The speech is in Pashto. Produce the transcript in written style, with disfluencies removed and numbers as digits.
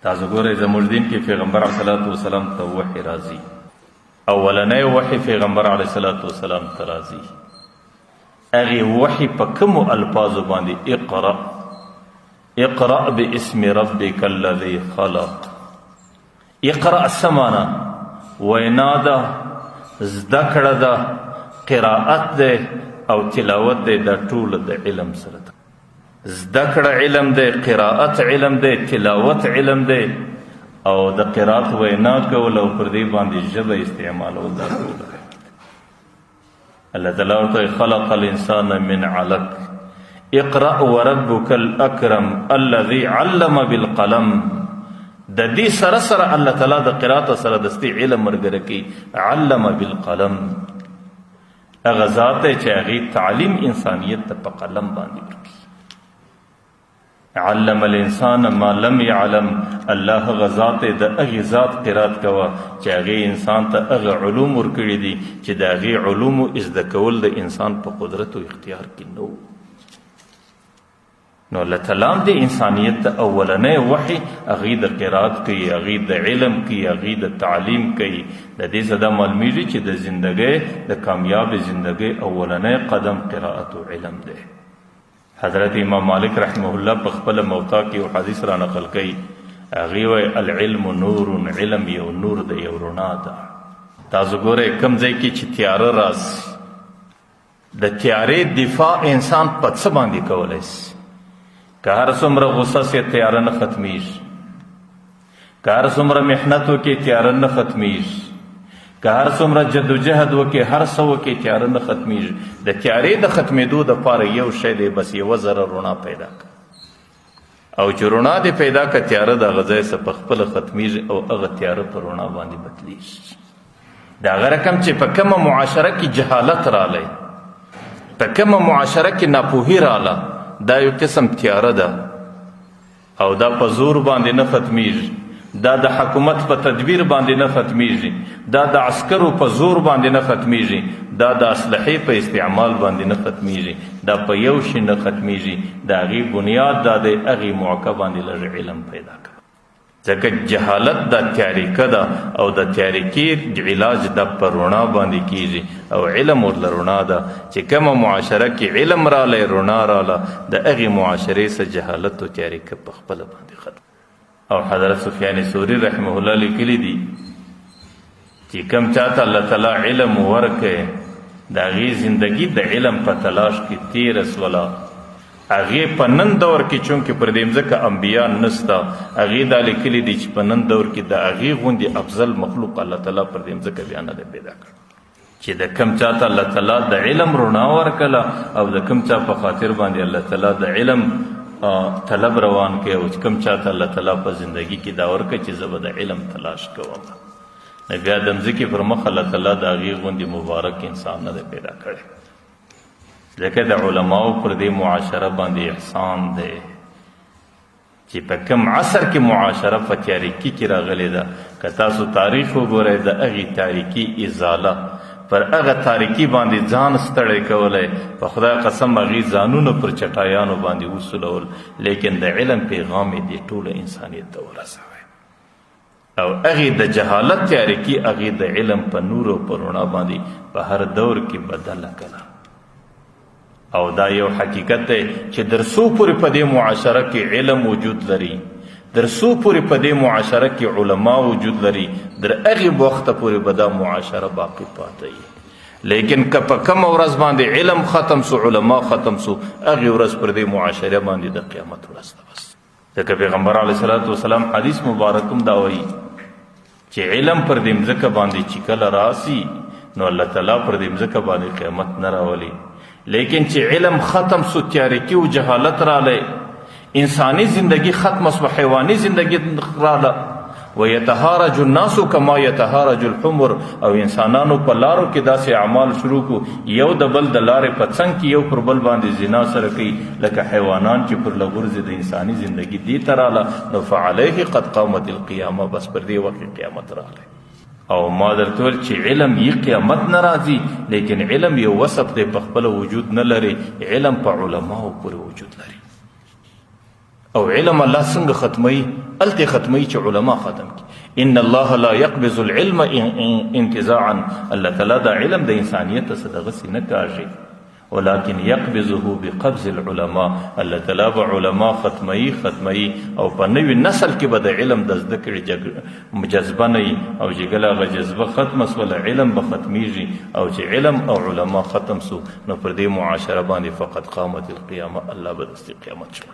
تاسو ګورئ زموږ دین کې پیغمبر علیه الصلاۃ والسلام ته وحی راځي. اولنی وحی پیغمبر علیه الصلاۃ والسلام ته راځي. هغې وحی په کومو الفاظو باندې اقرأ باسم ربک الذي خلق. اقرأ څه معنا؟ وینا ده، زده کړه ده، قرائت ده او تلاوت ده. دا ټول د علم سره ده. زده کړه علم ده، قرائت علم ده، تلاوت علم ده، او د قرائت وینا کول او پر دې باندې ژبه استعمالول دا ټول ده. الله تعالی ورته خلق الانسان من علق اقرأ وربك الاکرم الذي علم بالقلم. د دې سره سره الله تعالی د قرائت سره دستي علم مرګره کی. علم بالقلم هغه ذات چې هغې تعلیم انسانیت ته په قلم باندې ورکړي. علم الانسان ما لم يعلم. الله هغه ذات د هغې ذات قرائت کوه چې هغې انسان ته هغه علوم ورکړي دي چې د هغې علومو زده کول د انسان په قدرت او اختیار کې نه و. نو الله تعالی د انسانیت ته اولنی وحی هغې د قرائت کوي، هغې د علم کوي، هغې د تعلیم کوي. د دې څه دا معلومیږي چې د زندګۍ د کامیاب زندګۍ اولنی قدم قرائت او علم دی. حضرت امام مالک رحمه الله په خپله موطا کې یو حدیث را نقل کوي. هغې وایي العلم نور، علم یو نور دی، یو رڼا ده. تاسو ګورئ کوم ځای کې چې تیاره راسي، د تیارې دفاع انسان په څه باندې کولی شي؟ که هر څومره غصه سي تیاره نه ختمیږي، که هر څومره محنت وکړي تیاره نه ختمیږي، که هر څومره جدوجهد وکړي هر څه وکړي تیاره نه ختمیږي. د تیارې د ختمېدو دپاره یو شی دی، بس یوه ذره رڼا پیدا کړه. او چې رڼا دې پیدا کړه تیاره د هغه ځای څه په خپله ختمیږي او هغه تیاره په رڼا باندې بدلیږي. د هغه رقم چې په کومه معاشره کې جهالت رالی، په کومه معاشره کې ناپوهي راله، دا یو قسم تیاره ده او دا په زور باندې نه ختمیږي. دا د حکومت په تدبیر باندې نه ختمیږي. دا د عسکرو په زور باندې نه ختمیږي. دا د اسلحې په استعمال باندې نه ختمیږي. دا په یو شي نه ختمیږي. د هغې بنیاد دا دی هغې موقع باندې لږ علم پیدا کړه. ځکه جهالت دا تیاریکه ده او د تیاریکې علاج دا په رڼا باندې کیږي او علم ورله رڼا ده. چې کومه معاشره کې علم رالی، رڼا راله، د هغې معاشرې څه جهالت او تیاریکه په خپله باندې ختم. او حضرت سفیان ثوری رحمه الله لیکلی دي چې کوم چاته الله تعالی علم ورکړي د هغې زندګي د علم په تلاش کې تېره سوله. هغې په نن دور کې چونکې پر دې مځکه انبیا نسته، هغې دا لیکلي دي چې په نن دور کې د هغې غوندې افضل مخلوق الله تعالی پر دې مځکه بیا نه دی پیدا کړ. چې د کوم چاته الله تعالی د علم رڼا ورکړله او د کوم چا په خاطر باندې الله تعالی د علم طلب روان کوي او چې کوم چاته الله تعالی په زندګي کې دا ورکړي چې زه به د علم تلاش کوم، نو بیا د مځکې پر مخ الله تعالی د هغې غوندې مبارک انسان نه دی پیدا کړی. ځکه د علماو پر دې معاشره باندې احسان دی چې په کوم عصر کې معاشره په تاریکي کې راغلې ده. که تاسو تاریخ وګورئ د هغې تاریکي ازاله پر هغه تاریکي باندې ځان ستړی کولی، په خدای قسم هغې ځانونه پر چټایانو باندې وسولول، لیکن د علم پیغام یې دې ټوله انسانیت ته ورسوی. او هغې د جهالت تاریکي هغې د علم په نور او په رڼا باندې په هر دور کې بدله کړه. او دا یو حقیقت دی چې در څو پورې په دې معاشره کې علم وجود لري، در څو پورې په دې معاشره کې علما وجود لري، در هغې وخته پورې به دا معاشره باقي پاته وي. لیکن که په کومه ورځ باندې علم ختم سو، علما ختم سو، هغې ورځ پر دې معاشره باندې د قیامت ورځ ده بس. ځکه پیغمبر علیه الصلاۃ والسلام حدیث مبارک هم دا وایي چې علم پر دې مځکه باندې چې کله راسي نو الله تعالی پر دې مځکه باندې قیامت نه راولي. لیکن چې علم ختم سو، تیاریکی و جهالت رالی، انسانی زندگی ختم سو، حیوانی زندگی راله، ویتهارج الناس کما یتهارج الحمر. او انسانانو په لارو کې داسې اعمال شروع کو، یو د بل د لارې په څنګ کې یو پر بل باندې زنا سره کوي لکه حیوانان چې پر لغورځي. د انسانی زندگی دې ته راله نو فعلیه قد قامت القیامه، بس پر دې وخت قیامت راغلی. او ما درته ویل چې علم یې قیامت نه راځي، لیکن علم یو وصف دی په خپله وجود نه لري. علم په علماو پورې وجود لري او علم الله څنګه ختموي؟ هلته ختموي چې علما ختم کړي. ان الله لا يقبض العلم انتزاعا، الله تعالی دا علم د انسانیت څخه دغسې نه کاږي، ولكن يقبضه بقبض العلماء، الله تعالی به علما ختموي او په نوي نسل کې به د علم د زده کړې جذبه نه وي، او چې کله هغه جذبه ختمه سوله علم به ختمیږي، او چې علم او علما ختم سو نو پر دې معاشره باندې فقط قامت القیامه، الله به دستې قیامت شو.